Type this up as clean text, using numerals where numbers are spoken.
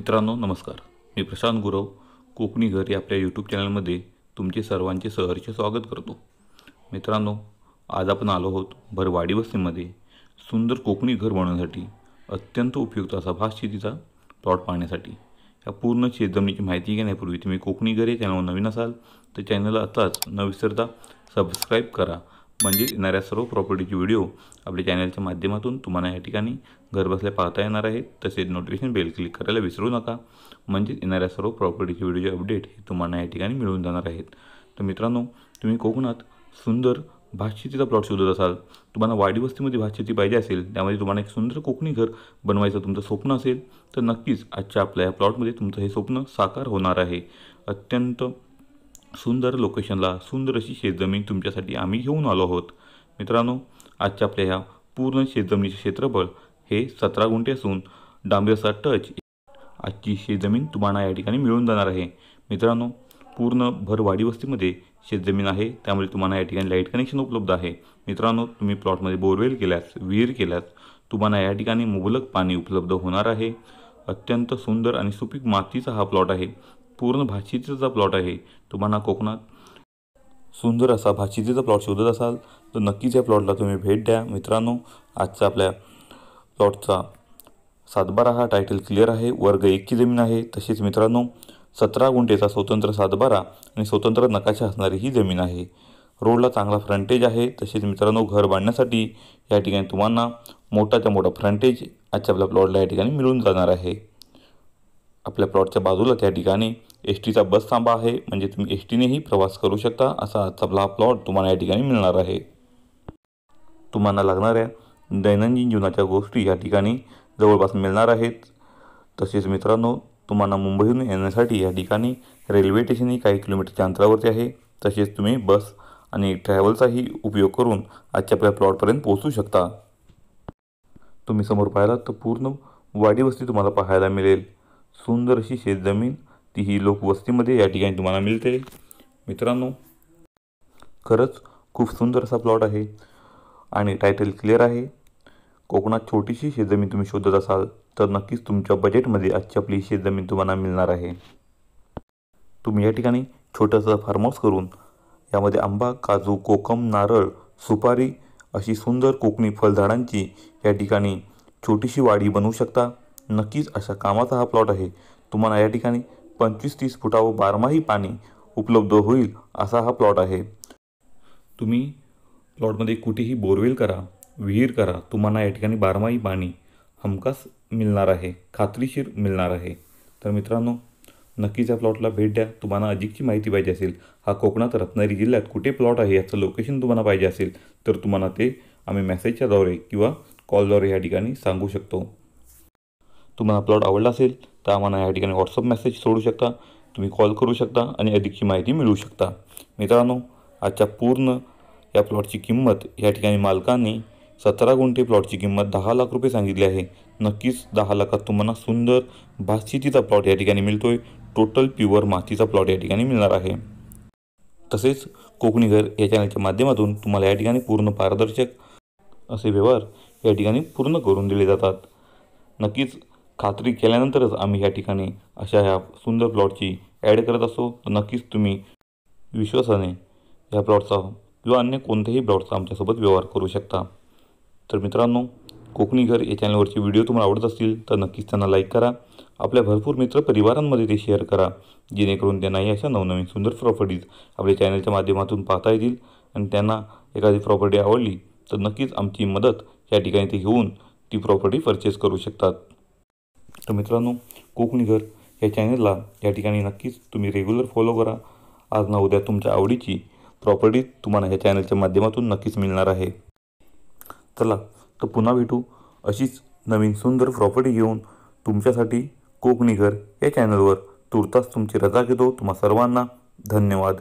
मित्रांनो नमस्कार, मी प्रशांत गुरव कोकणी घर या आपल्या यूट्यूब चॅनलमध्ये तुमचे सर्वांचे सहर्ष स्वागत करतो। मित्रांनो, आज आपण आलो आहोत भरवाडी वस्तीमध्ये सुंदर कोकणी घर बनवण्यासाठी अत्यंत उपयुक्त असा भातशेतीचा प्लॉट पाहण्यासाठी। या पूर्ण शेतजमिनीची माहिती घेण्यापूर्वी तुम्ही कोकणी घर या चॅनलवर नवीन असाल तर चॅनलला आताच न विसरता सबस्क्राईब करा, म्हणजे येणाऱ्या सर्व प्रॉपर्टीचे व्हिडिओ आपल्या चॅनलच्या माध्यमातून तुम्हाला या ठिकाणी घरबसल्या पाहता येणार आहेत। तसेच नोटिफिकेशन बेल क्लिक करायला विसरू नका, म्हणजे येणाऱ्या सर्व प्रॉपर्टीचे व्हिडिओचे अपडेट हे तुम्हाला या ठिकाणी मिळून जाणार आहेत। तर मित्रांनो, तुम्ही कोकणात सुंदर भातशेतीचा प्लॉट शोधत असाल, तुम्हाला वाडी वस्तीमध्ये भातशेती पाहिजे असेल, त्यामध्ये तुम्हाला एक सुंदर कोकणी घर बनवायचं तुमचं स्वप्न असेल तर नक्कीच आजच्या आपल्या या प्लॉटमध्ये तुमचं हे स्वप्न साकार होणार आहे। अत्यंत सुंदर लोकेशनला सुंदर अशी शेतजमीन तुमच्यासाठी आम्ही घेऊन आलो आहोत। मित्रांनो, आजच्या आपल्या ह्या पूर्ण शेतजमिनीचे क्षेत्रफळ हे 17 गुंठे असून डांबरेचा टच आजची शेतजमीन तुम्हाला या ठिकाणी मिळून जाणार आहे। मित्रांनो, पूर्ण भरवाडी वस्तीमध्ये शेतजमीन आहे, त्यामुळे तुम्हाला या ठिकाणी लाईट कनेक्शन उपलब्ध आहे। मित्रांनो, तुम्ही प्लॉटमध्ये बोरवेल केल्यास, विहीर केल्यास तुम्हाला या ठिकाणी मुबलक पाणी उपलब्ध होणार आहे। अत्यंत सुंदर आणि सुपीक मातीचा हा प्लॉट आहे, पूर्ण भातशेतीचा प्लॉट आहे। तुम्हाला कोकणात सुंदर असा भातशेतीचा प्लॉट शोधत असाल तर नक्कीच या प्लॉटला तुम्ही भेट द्या। मित्रांनो, आजचा आपल्या प्लॉटचा 7/12 हा टायटल क्लिअर आहे, वर्ग 1 ची जमीन आहे। तसेच मित्रांनो, 17 गुंठेचा स्वतंत्र 7/12 आणि स्वतंत्र नकाशा असणारी ही जमीन आहे। रोडला चांगला फ्रंटेज आहे। तसेच मित्रांनो, घर बांधण्यासाठी या ठिकाणी तुम्हाला मोठाच्या मोठा फ्रंटेज आजच्या आपल्या प्लॉटला या ठिकाणी मिळून जाणार आहे। आपल्या प्लॉटच्या बाजूला त्या ठिकाणी एसटीचा बस थांबा आहे, म्हणजे तुम्ही एसटीनेही प्रवास करू शकता असा आजचा आपला प्लॉट तुम्हाला या ठिकाणी मिळणार आहे। तुम्हाला लागणाऱ्या दैनंदिन जीवनाच्या गोष्टी या ठिकाणी जवळपास मिळणार आहेत। तसेच मित्रांनो, तुम्हाला मुंबईहून येण्यासाठी या ठिकाणी रेल्वे स्टेशनही काही किलोमीटरच्या अंतरावरती आहे। तसेच तुम्ही बस आणि ट्रॅव्हलचाही उपयोग करून आजच्या आपल्या प्लॉटपर्यंत पोहोचू शकता। तुम्ही समोर पाहिलात तर पूर्ण वाडी वस्ती तुम्हाला पाहायला मिळेल। सुंदर अशी शेतजमीन तीही लोकवस्तीमध्ये या ठिकाणी तुम्हाला मिळते। मित्रांनो, खरंच खूप सुंदर असा प्लॉट आहे आणि टायटल क्लिअर आहे। कोकणात छोटीशी शेतजमीन तुम्ही शोधत असाल तर नक्कीच तुमच्या बजेटमध्ये आजची आपली शेतजमीन तुम्हाला मिळणार आहे। तुम्ही या ठिकाणी छोटंसं फार्म हाऊस करून यामध्ये आंबा, काजू, कोकम, नारळ, सुपारी अशी सुंदर कोकणी फळझाडांची या ठिकाणी छोटीशी वाडी बनवू शकता। नक्कीच अशा कामाचा हा प्लॉट आहे। तुम्हाला या ठिकाणी 25-30 फुटावर बारमाही पाणी उपलब्ध होईल असा हा प्लॉट आहे। तुम्ही प्लॉटमध्ये कुठेही बोरवेल करा, विहीर करा, तुम्हाला या ठिकाणी बारमाही पाणी हमखास मिळणार आहे, खात्रीशीर मिळणार आहे। तर मित्रांनो, नक्कीच या प्लॉटला भेट द्या। तुम्हाला अधिकची माहिती पाहिजे असेल, हा कोकणात रत्नागिरी जिल्ह्यात कुठे प्लॉट आहे याचं लोकेशन तुम्हाला पाहिजे असेल तर तुम्हाला ते आम्ही मेसेजच्याद्वारे किंवा कॉलद्वारे या ठिकाणी सांगू शकतो। तुम्हाला प्लॉट आवडला असेल तर आम्हाला या ठिकाणी व्हॉट्सअप मेसेज सोडू शकता, तुम्ही कॉल करू शकता आणि अधिकची माहिती मिळवू शकता। मित्रांनो, आजच्या पूर्ण या प्लॉटची किंमत या ठिकाणी मालकांनी 17 गुंठे प्लॉटची किंमत 10 लाख रुपये सांगितली आहे। नक्कीच 10 लाखात तुम्हाला सुंदर भातशेतीचा प्लॉट या ठिकाणी मिळतोय। टोटल प्युअर मातीचा प्लॉट या ठिकाणी मिळणार आहे। तसेच कोकणी घर या चॅनलच्या माध्यमातून तुम्हाला या ठिकाणी पूर्ण पारदर्शक असे व्यवहार या ठिकाणी पूर्ण करून दिले जातात। नक्कीच खात्री केल्यानंतरच आम्ही या ठिकाणी अशा ह्या सुंदर प्लॉटची ॲड करत असतो। तर नक्कीच तुम्ही विश्वासाने या प्लॉटचा किंवा अन्य कोणत्याही प्लॉटचा आमच्यासोबत व्यवहार करू शकता। तर मित्रांनो, कोकणी घर या चॅनलवरचे व्हिडिओ तुम्हाला आवडत असतील तर नक्कीच त्यांना लाईक करा, आपल्या भरपूर मित्रपरिवारांमध्ये ते शेअर करा, जेणेकरून त्यांनाही अशा नवनवीन सुंदर प्रॉपर्टीज आपल्या चॅनलच्या माध्यमातून पाहता येतील आणि त्यांना एखादी प्रॉपर्टी आवडली तर नक्कीच आमची मदत या ठिकाणी ते घेऊन ती प्रॉपर्टी परचेस करू शकतात। तर मित्रांनो, कोकणी घर या चॅनलला या ठिकाणी नक्कीच तुम्ही रेग्युलर फॉलो करा। आज ना उद्या तुमच्या आवडीची प्रॉपर्टी तुम्हाला ह्या चॅनलच्या माध्यमातून नक्कीच मिळणार आहे। चला तर पुन्हा भेटू अशीच नवीन सुंदर प्रॉपर्टी घेऊन तुमच्यासाठी कोकणी घर या चॅनलवर। तुर्तास तुमची रजा घेतो। तुम्हा सर्वांना धन्यवाद।